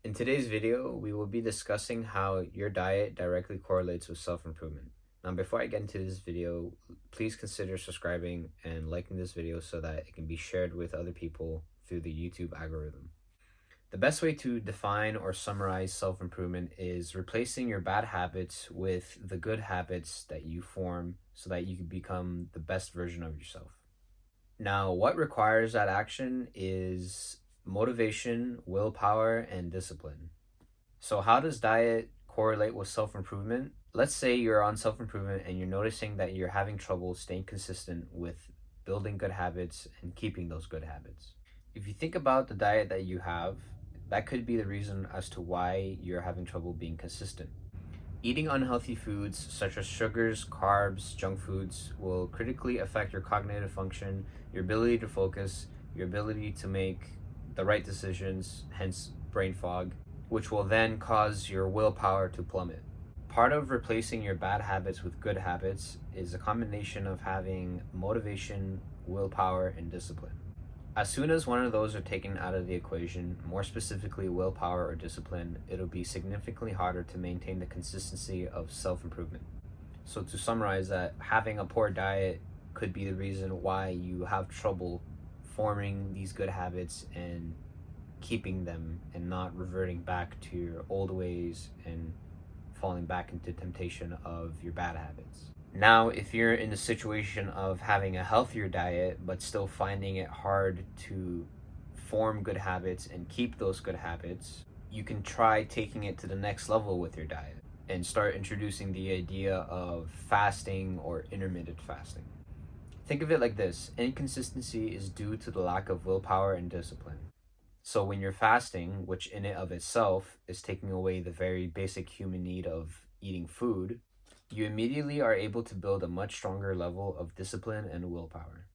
In today's video, we will be discussing how your diet directly correlates with self-improvement. Now, before I get into this video, please consider subscribing and liking this video so that it can be shared with other people through the YouTube algorithm. The best way to define or summarize self-improvement is replacing your bad habits with the good habits that you form so that you can become the best version of yourself. Now, what requires that action is motivation, willpower, and discipline. So, how does diet correlate with self improvement? Let's say you're on self improvement and you're noticing that you're having trouble staying consistent with building good habits and keeping those good habits. If you think about the diet that you have, that could be the reason as to why you're having trouble being consistent. Eating unhealthy foods such as sugars, carbs, junk foods will critically affect your cognitive function, your ability to focus, your ability to make the right decisions, hence brain fog, which will then cause your willpower to plummet. Part of replacing your bad habits with good habits is a combination of having motivation, willpower, and discipline. As soon as one of those are taken out of the equation, more specifically willpower or discipline, it'll be significantly harder to maintain the consistency of self-improvement. So to summarize that, having a poor diet could be the reason why you have trouble forming these good habits and keeping them and not reverting back to your old ways and falling back into temptation of your bad habits. Now, if you're in the situation of having a healthier diet, but still finding it hard to form good habits and keep those good habits, you can try taking it to the next level with your diet and start introducing the idea of fasting or intermittent fasting. Think of it like this: inconsistency is due to the lack of willpower and discipline. So when you're fasting, which in and of itself is taking away the very basic human need of eating food, you immediately are able to build a much stronger level of discipline and willpower.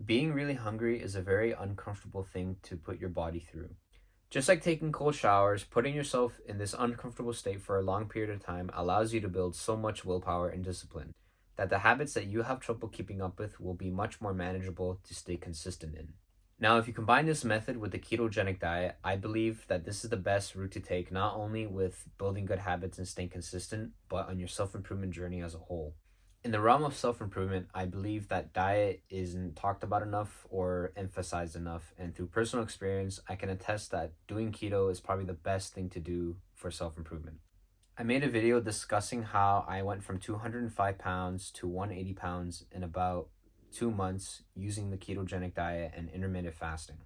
Being really hungry is a very uncomfortable thing to put your body through. Just like taking cold showers, putting yourself in this uncomfortable state for a long period of time allows you to build so much willpower and discipline that the habits that you have trouble keeping up with will be much more manageable to stay consistent in. Now, if you combine this method with the ketogenic diet, I believe that this is the best route to take, not only with building good habits and staying consistent, but on your self-improvement journey as a whole. In the realm of self-improvement, I believe that diet isn't talked about enough or emphasized enough, and through personal experience, I can attest that doing keto is probably the best thing to do for self-improvement. I made a video discussing how I went from 205 pounds to 180 pounds in about 2 months using the ketogenic diet and intermittent fasting.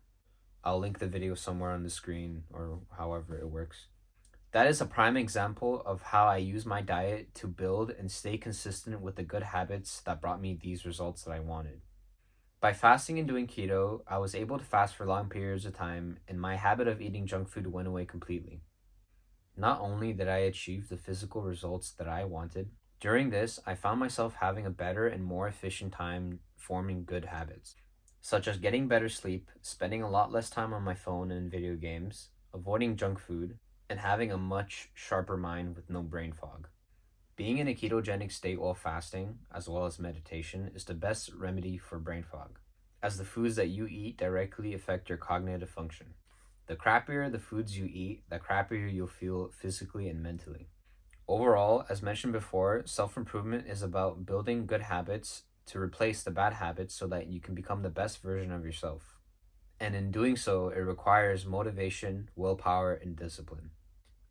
I'll link the video somewhere on the screen or however it works. That is a prime example of how I use my diet to build and stay consistent with the good habits that brought me these results that I wanted. By fasting and doing keto, I was able to fast for long periods of time, and my habit of eating junk food went away completely. Not only did I achieve the physical results that I wanted, during this, I found myself having a better and more efficient time forming good habits, such as getting better sleep, spending a lot less time on my phone and video games, avoiding junk food, and having a much sharper mind with no brain fog. Being in a ketogenic state while fasting, as well as meditation, is the best remedy for brain fog, as the foods that you eat directly affect your cognitive function. The crappier the foods you eat, the crappier you'll feel physically and mentally. Overall, as mentioned before, self-improvement is about building good habits to replace the bad habits so that you can become the best version of yourself. And in doing so, it requires motivation, willpower, and discipline.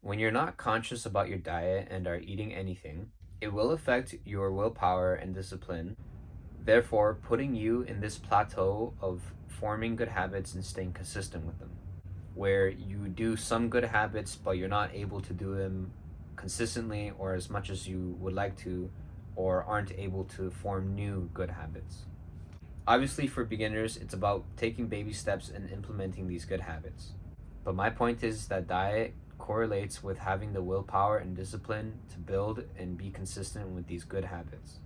When you're not conscious about your diet and are eating anything, it will affect your willpower and discipline, therefore putting you in this plateau of forming good habits and staying consistent with them, where you do some good habits but you're not able to do them consistently or as much as you would like to, or aren't able to form new good habits. Obviously, for beginners, it's about taking baby steps and implementing these good habits. But my point is that diet correlates with having the willpower and discipline to build and be consistent with these good habits.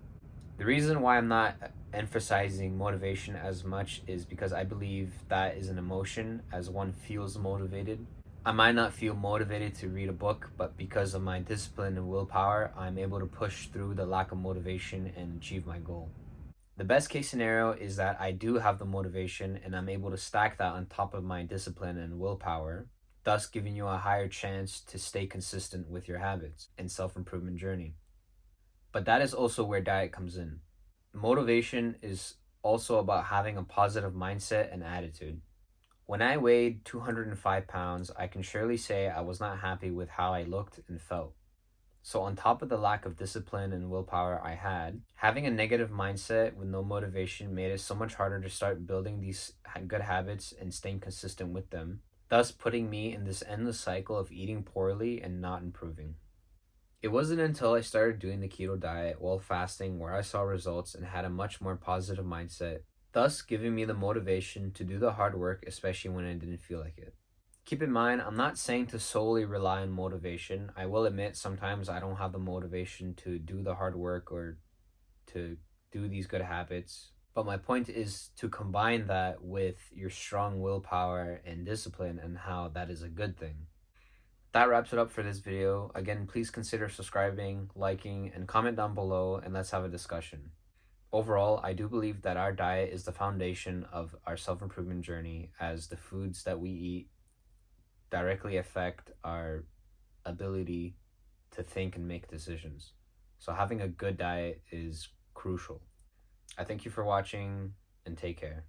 The reason why I'm not emphasizing motivation as much is because I believe that is an emotion. As one feels motivated, I might not feel motivated to read a book, but because of my discipline and willpower, I'm able to push through the lack of motivation and achieve my goal. The best case scenario is that I do have the motivation and I'm able to stack that on top of my discipline and willpower. thus giving you a higher chance to stay consistent with your habits and self-improvement journey. But that is also where diet comes in. Motivation is also about having a positive mindset and attitude. When I weighed 205 pounds, I can surely say I was not happy with how I looked and felt. So, on top of the lack of discipline and willpower I had, having a negative mindset with no motivation made it so much harder to start building these good habits and staying consistent with them, thus putting me in this endless cycle of eating poorly and not improving. It wasn't until I started doing the keto diet while fasting where I saw results and had a much more positive mindset, thus giving me the motivation to do the hard work, especially when I didn't feel like it. Keep in mind, I'm not saying to solely rely on motivation. I will admit sometimes I don't have the motivation to do the hard work or to do these good habits. But my point is to combine that with your strong willpower and discipline and how that is a good thing. That wraps it up for this video. Again, please consider subscribing, liking, and comment down below, and let's have a discussion. Overall, I do believe that our diet is the foundation of our self-improvement journey, as the foods that we eat directly affect our ability to think and make decisions. So having a good diet is crucial. I thank you for watching and take care.